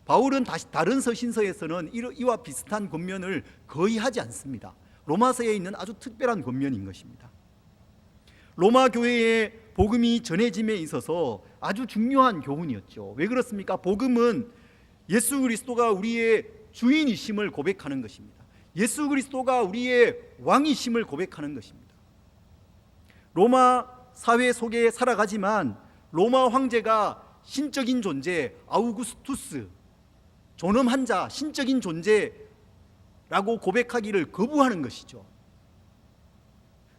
바울은 다른 서신서에서는 이와 비슷한 권면을 거의 하지 않습니다. 로마서에 있는 아주 특별한 권면인 것입니다. 로마 교회의 복음이 전해짐에 있어서 아주 중요한 교훈이었죠. 왜 그렇습니까? 복음은 예수 그리스도가 우리의 주인이심을 고백하는 것입니다. 예수 그리스도가 우리의 왕이심을 고백하는 것입니다. 로마 사회 속에 살아가지만 로마 황제가 신적인 존재, 아우구스투스, 존엄한 자, 신적인 존재라고 고백하기를 거부하는 것이죠.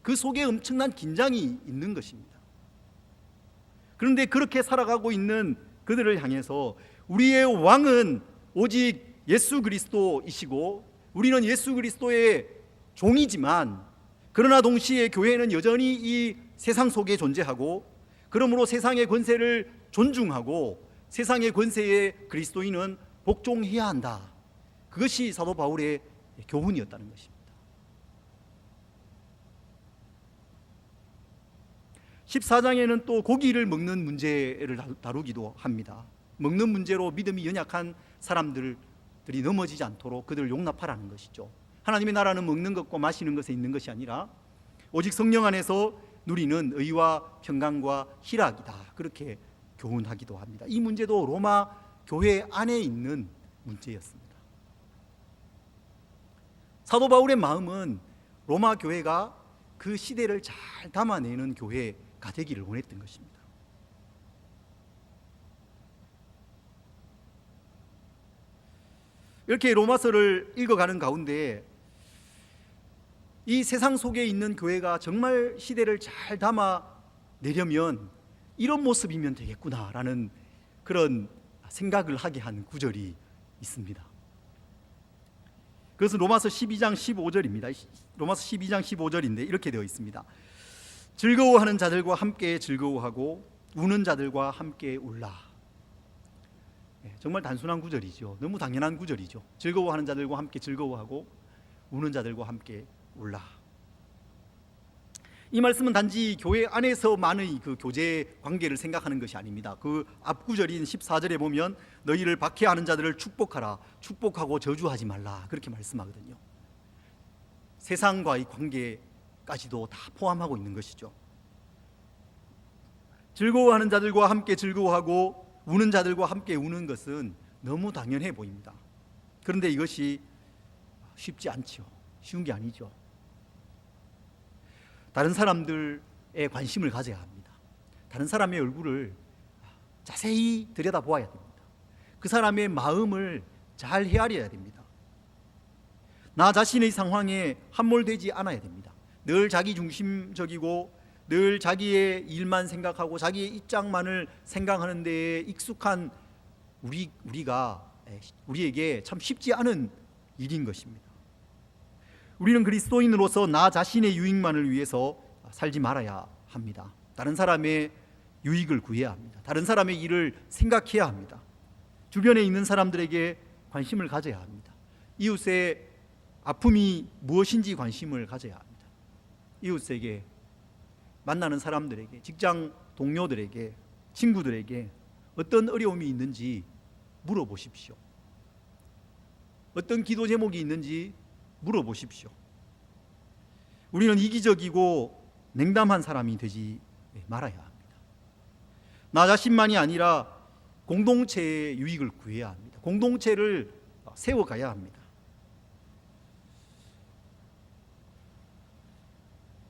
그 속에 엄청난 긴장이 있는 것입니다. 그런데 그렇게 살아가고 있는 그들을 향해서 우리의 왕은 오직 예수 그리스도이시고 우리는 예수 그리스도의 종이지만, 그러나 동시에 교회는 여전히 이 세상 속에 존재하고, 그러므로 세상의 권세를 존중하고 세상의 권세에 그리스도인은 복종해야 한다. 그것이 사도 바울의 교훈이었다는 것입니다. 14장에는 또 고기를 먹는 문제를 다루기도 합니다. 먹는 문제로 믿음이 연약한 사람들이 넘어지지 않도록 그들을 용납하라는 것이죠. 하나님의 나라는 먹는 것과 마시는 것에 있는 것이 아니라 오직 성령 안에서 누리는 의와 평강과 희락이다, 그렇게 교훈하기도 합니다. 이 문제도 로마 교회 안에 있는 문제였습니다. 사도 바울의 마음은 로마 교회가 그 시대를 잘 담아내는 교회가 되기를 원했던 것입니다. 이렇게 로마서를 읽어가는 가운데 이 세상 속에 있는 교회가 정말 시대를 잘 담아내려면 이런 모습이면 되겠구나라는 그런 생각을 하게 한 구절이 있습니다. 그것은 로마서 12장 15절입니다. 로마서 12장 15절인데 이렇게 되어 있습니다. 즐거워하는 자들과 함께 즐거워하고 우는 자들과 함께 울라. 정말 단순한 구절이죠. 너무 당연한 구절이죠. 즐거워하는 자들과 함께 즐거워하고 우는 자들과 함께 울라. 이 말씀은 단지 교회 안에서만의 그 교제 관계를 생각하는 것이 아닙니다. 그 앞구절인 14절에 보면 너희를 박해하는 자들을 축복하라. 축복하고 저주하지 말라. 그렇게 말씀하거든요. 세상과의 관계까지도 다 포함하고 있는 것이죠. 즐거워하는 자들과 함께 즐거워하고 우는 자들과 함께 우는 것은 너무 당연해 보입니다. 그런데 이것이 쉽지 않죠. 쉬운 게 아니죠. 다른 사람들의 관심을 가져야 합니다. 다른 사람의 얼굴을 자세히 들여다보아야 됩니다. 그 사람의 마음을 잘 헤아려야 됩니다. 나 자신의 상황에 함몰되지 않아야 됩니다. 늘 자기 중심적이고 늘 자기의 일만 생각하고 자기의 입장만을 생각하는 데에 익숙한 우리에게 참 쉽지 않은 일인 것입니다. 우리는 그리스도인으로서 나 자신의 유익만을 위해서 살지 말아야 합니다. 다른 사람의 유익을 구해야 합니다. 다른 사람의 일을 생각해야 합니다. 주변에 있는 사람들에게 관심을 가져야 합니다. 이웃의 아픔이 무엇인지 관심을 가져야 합니다. 이웃에게, 만나는 사람들에게, 직장 동료들에게, 친구들에게 어떤 어려움이 있는지 물어보십시오. 어떤 기도 제목이 있는지 물어보십시오. 우리는 이기적이고 냉담한 사람이 되지 말아야 합니다. 나 자신만이 아니라 공동체의 유익을 구해야 합니다. 공동체를 세워가야 합니다.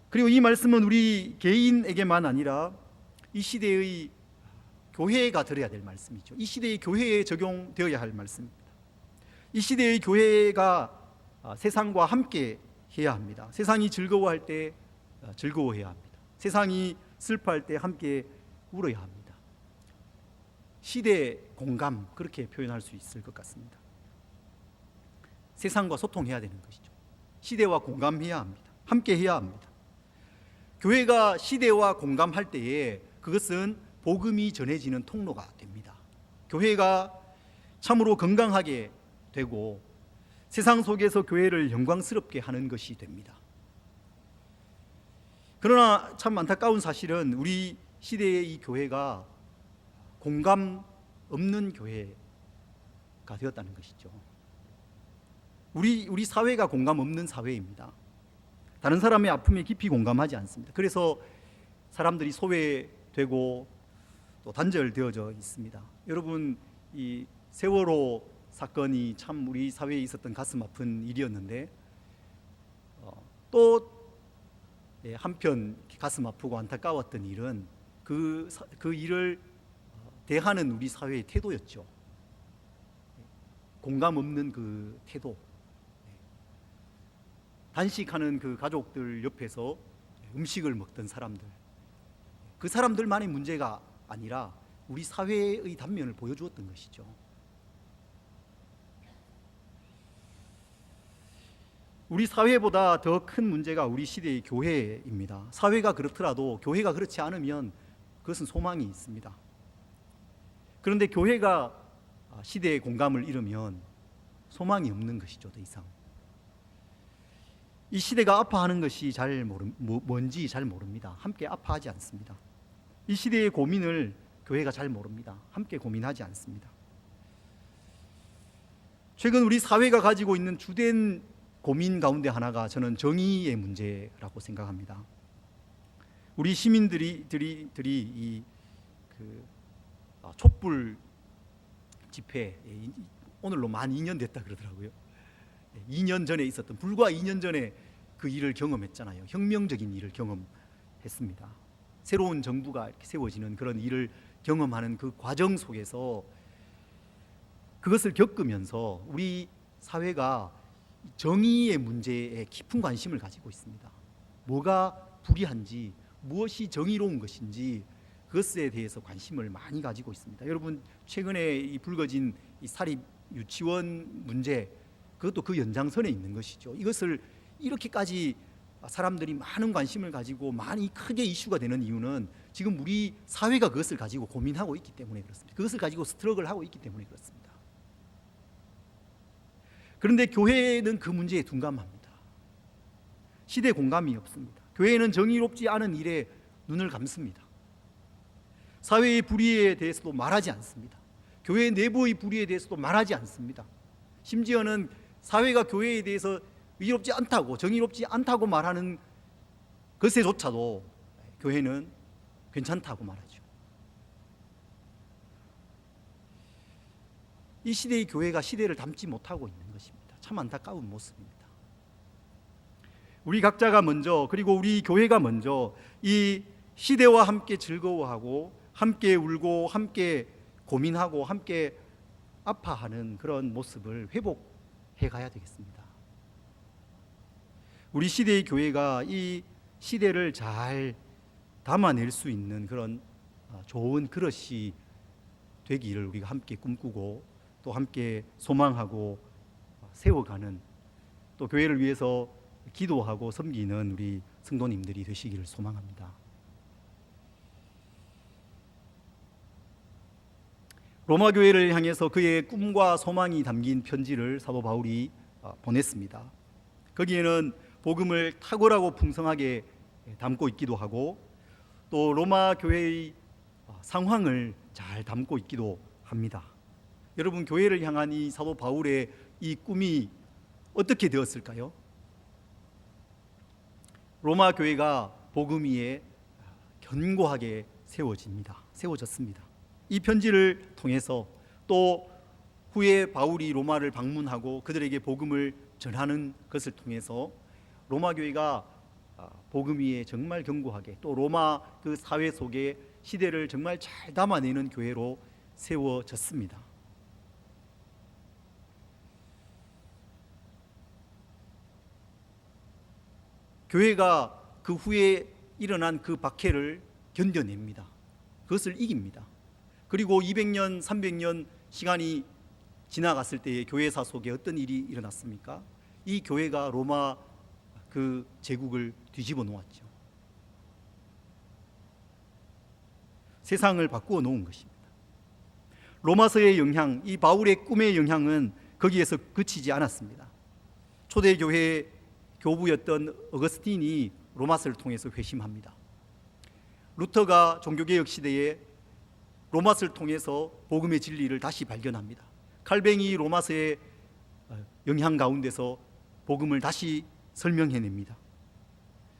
그리고 이 말씀은 우리 개인에게만 아니라 이 시대의 교회가 들어야 될 말씀이죠. 이 시대의 교회에 적용되어야 할 말씀입니다. 이 시대의 교회가 세상과 함께 해야 합니다. 세상이 즐거워할 때 즐거워해야 합니다. 세상이 슬퍼할 때 함께 울어야 합니다. 시대 공감, 그렇게 표현할 수 있을 것 같습니다. 세상과 소통해야 되는 것이죠. 시대와 공감해야 합니다. 함께 해야 합니다. 교회가 시대와 공감할 때에 그것은 복음이 전해지는 통로가 됩니다. 교회가 참으로 건강하게 되고 세상 속에서 교회를 영광스럽게 하는 것이 됩니다. 그러나 참 안타까운 사실은 우리 시대의 이 교회가 공감 없는 교회가 되었다는 것이죠. 우리 사회가 공감 없는 사회입니다. 다른 사람의 아픔에 깊이 공감하지 않습니다. 그래서 사람들이 소외되고 또 단절되어져 있습니다. 여러분, 이 세월호 사건이 참 우리 사회에 있었던 가슴 아픈 일이었는데 또 한편 가슴 아프고 안타까웠던 일은 그 일을 대하는 우리 사회의 태도였죠. 공감 없는 그 태도. 단식하는 그 가족들 옆에서 음식을 먹던 사람들, 그 사람들만의 문제가 아니라 우리 사회의 단면을 보여주었던 것이죠. 우리 사회보다 더 큰 문제가 우리 시대의 교회입니다. 사회가 그렇더라도 교회가 그렇지 않으면 그것은 소망이 있습니다. 그런데 교회가 시대의 공감을 잃으면 소망이 없는 것이죠. 더 이상 이 시대가 아파하는 것이 뭔지 잘 모릅니다. 함께 아파하지 않습니다. 이 시대의 고민을 교회가 잘 모릅니다. 함께 고민하지 않습니다. 최근 우리 사회가 가지고 있는 주된 고민 가운데 하나가 저는 정의의 문제라고 생각합니다. 우리 시민들이 이 촛불 집회, 오늘로 만 2년 됐다 그러더라고요. 2년 전에 있었던, 불과 2년 전에 그 일을 경험했잖아요. 혁명적인 일을 경험했습니다. 새로운 정부가 이렇게 세워지는 그런 일을 경험하는 그 과정 속에서 그것을 겪으면서 우리 사회가 정의의 문제에 깊은 관심을 가지고 있습니다. 뭐가 불의한지, 무엇이 정의로운 것인지 그것에 대해서 관심을 많이 가지고 있습니다. 여러분, 최근에 이 불거진 이 사립 유치원 문제, 그것도 그 연장선에 있는 것이죠. 이것을 이렇게까지 사람들이 많은 관심을 가지고 많이 크게 이슈가 되는 이유는 지금 우리 사회가 그것을 가지고 고민하고 있기 때문에 그렇습니다. 그것을 가지고 스트러글 하고 있기 때문에 그렇습니다. 그런데 교회는 그 문제에 둔감합니다. 시대 공감이 없습니다. 교회는 정의롭지 않은 일에 눈을 감습니다. 사회의 불의에 대해서도 말하지 않습니다. 교회 내부의 불의에 대해서도 말하지 않습니다. 심지어는 사회가 교회에 대해서 의롭지 않다고, 정의롭지 않다고 말하는 것에조차도 교회는 괜찮다고 말하죠. 이 시대의 교회가 시대를 닮지 못하고 있는 것입니다. 참 안타까운 모습입니다. 우리 각자가 먼저, 그리고 우리 교회가 먼저 이 시대와 함께 즐거워하고 함께 울고 함께 고민하고 함께 아파하는 그런 모습을 회복해 가야 되겠습니다. 우리 시대의 교회가 이 시대를 잘 담아낼 수 있는 그런 좋은 그릇이 되기를 우리가 함께 꿈꾸고 또 함께 소망하고 세워가는, 또 교회를 위해서 기도하고 섬기는 우리 성도님들이 되시기를 소망합니다. 로마 교회를 향해서 그의 꿈과 소망이 담긴 편지를 사도 바울이 보냈습니다. 거기에는 복음을 탁월하고 풍성하게 담고 있기도 하고 또 로마 교회의 상황을 잘 담고 있기도 합니다. 여러분, 교회를 향한 이 사도 바울의 이 꿈이 어떻게 되었을까요? 로마 교회가 복음 위에 견고하게 세워졌습니다. 이 편지를 통해서 또 후에 바울이 로마를 방문하고 그들에게 복음을 전하는 것을 통해서 로마 교회가 복음 위에 정말 견고하게, 또 로마 그 사회 속에 시대를 정말 잘 담아내는 교회로 세워졌습니다. 교회가 그 후에 일어난 그 박해를 견뎌냅니다. 그것을 이깁니다. 그리고 200년, 300년 시간이 지나갔을 때에 교회사 속에 어떤 일이 일어났습니까? 이 교회가 로마 그 제국을 뒤집어 놓았죠. 세상을 바꾸어 놓은 것입니다. 로마서의 영향, 이 바울의 꿈의 영향은 거기에서 그치지 않았습니다. 초대교회 교부였던 어거스틴이 로마서를 통해서 회심합니다. 루터가 종교개혁 시대에 로마서를 통해서 복음의 진리를 다시 발견합니다. 칼뱅이 로마서의 영향 가운데서 복음을 다시 설명해냅니다.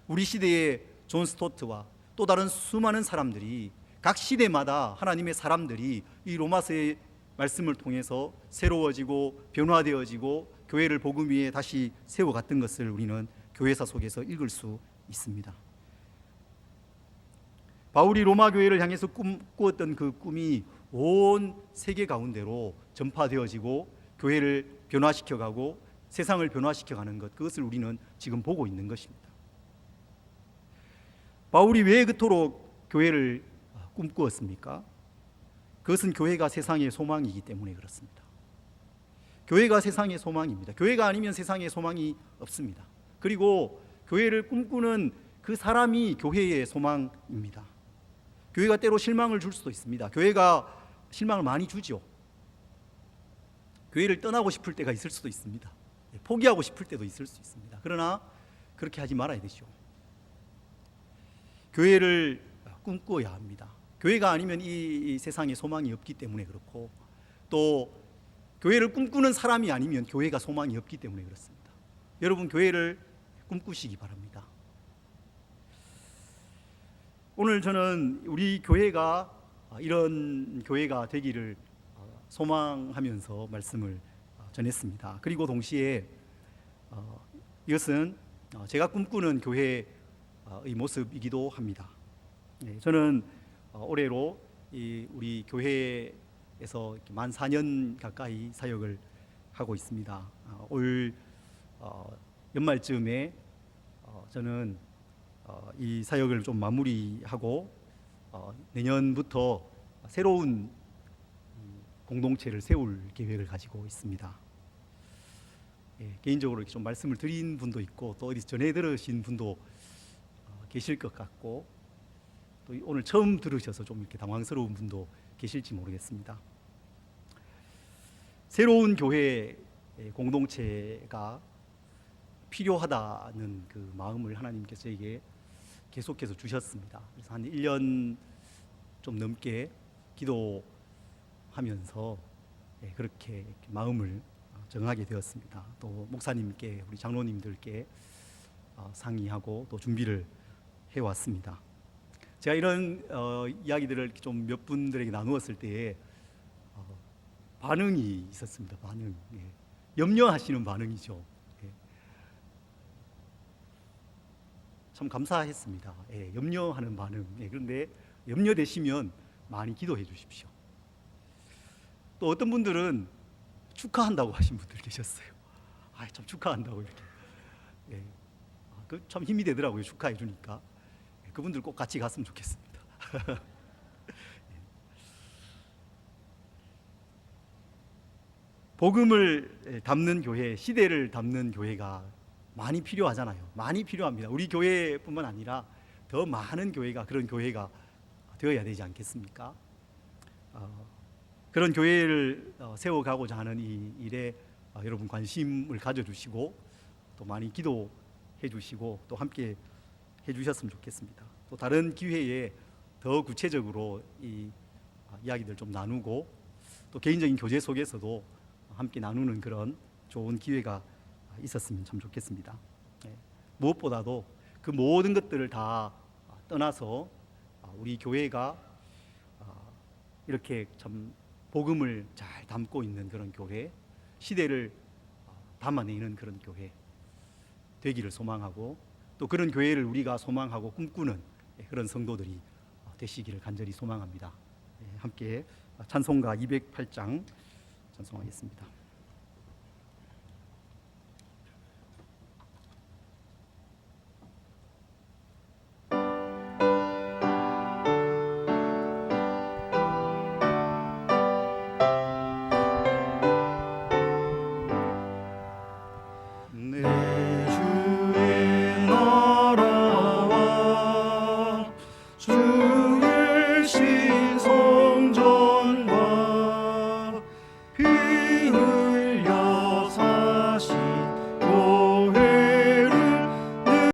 우리 시대의 존 스토트와 또 다른 수많은 사람들이, 각 시대마다 하나님의 사람들이 이 로마서의 말씀을 통해서 새로워지고 변화되어지고 교회를 복음 위에 다시 세워갔던 것을 우리는 교회사 속에서 읽을 수 있습니다. 바울이 로마 교회를 향해서 꾸었던 그 꿈이 온 세계 가운데로 전파되어지고 교회를 변화시켜가고 세상을 변화시켜가는 것, 그것을 우리는 지금 보고 있는 것입니다. 바울이 왜 그토록 교회를 꿈꾸었습니까? 그것은 교회가 세상의 소망이기 때문에 그렇습니다. 교회가 세상의 소망입니다. 교회가 아니면 세상에 소망이 없습니다. 그리고 교회를 꿈꾸는 그 사람이 교회의 소망입니다. 교회가 때로 실망을 줄 수도 있습니다. 교회가 실망을 많이 주죠. 교회를 떠나고 싶을 때가 있을 수도 있습니다. 포기하고 싶을 때도 있을 수 있습니다. 그러나 그렇게 하지 말아야 되죠. 교회를 꿈꿔야 합니다. 교회가 아니면 이 세상에 소망이 없기 때문에 그렇고, 또 교회를 꿈꾸는 사람이 아니면 교회가 소망이 없기 때문에 그렇습니다. 여러분, 교회를 꿈꾸시기 바랍니다. 오늘 저는 우리 교회가 이런 교회가 되기를 소망하면서 말씀을 전했습니다. 그리고 동시에 이것은 제가 꿈꾸는 교회의 모습이기도 합니다. 저는 올해로 우리 교회에서 만 4년 가까이 사역을 하고 있습니다. 올 연말쯤에 저는 이 사역을 좀 마무리하고 내년부터 새로운 공동체를 세울 계획을 가지고 있습니다. 개인적으로 이렇게 좀 말씀을 드린 분도 있고 또 어디서 전해 들으신 분도 계실 것 같고 또 오늘 처음 들으셔서 좀 이렇게 당황스러운 분도 계실지 모르겠습니다. 새로운 교회 공동체가 필요하다는 그 마음을 하나님께서 저에게 계속해서 주셨습니다. 그래서 한 1년 좀 넘게 기도하면서 그렇게 마음을 정하게 되었습니다. 또 목사님께 우리 장로님들께 상의하고 또 준비를 해왔습니다. 제가 이런 이야기들을 좀 몇 분들에게 나누었을 때에 반응이 있었습니다. 반응. 염려하시는 반응이죠. 참 감사했습니다. 염려하는 반응. 그런데 염려되시면 많이 기도해 주십시오. 또 어떤 분들은 축하한다고 하신 분들 계셨어요. 참 축하한다고 이렇게. 참 힘이 되더라고요. 축하해 주니까. 그분들 꼭 같이 갔으면 좋겠습니다. 복음을 담는 교회, 시대를 담는 교회가 많이 필요하잖아요. 많이 필요합니다. 우리 교회뿐만 아니라 더 많은 교회가 그런 교회가 되어야 되지 않겠습니까? 그런 교회를 세워가고자 하는 이 일에 여러분 관심을 가져주시고 또 많이 기도해 주시고 또 함께 해주셨으면 좋겠습니다. 또 다른 기회에 더 구체적으로 이 이야기들 좀 나누고 또 개인적인 교제 속에서도 함께 나누는 그런 좋은 기회가 있었으면 참 좋겠습니다. 무엇보다도 그 모든 것들을 다 떠나서 우리 교회가 이렇게 참 복음을 잘 담고 있는 그런 교회, 시대를 담아내는 그런 교회 되기를 소망하고 또 그런 교회를 우리가 소망하고 꿈꾸는 그런 성도들이 되시기를 간절히 소망합니다. 함께 찬송가 208장 찬송하겠습니다.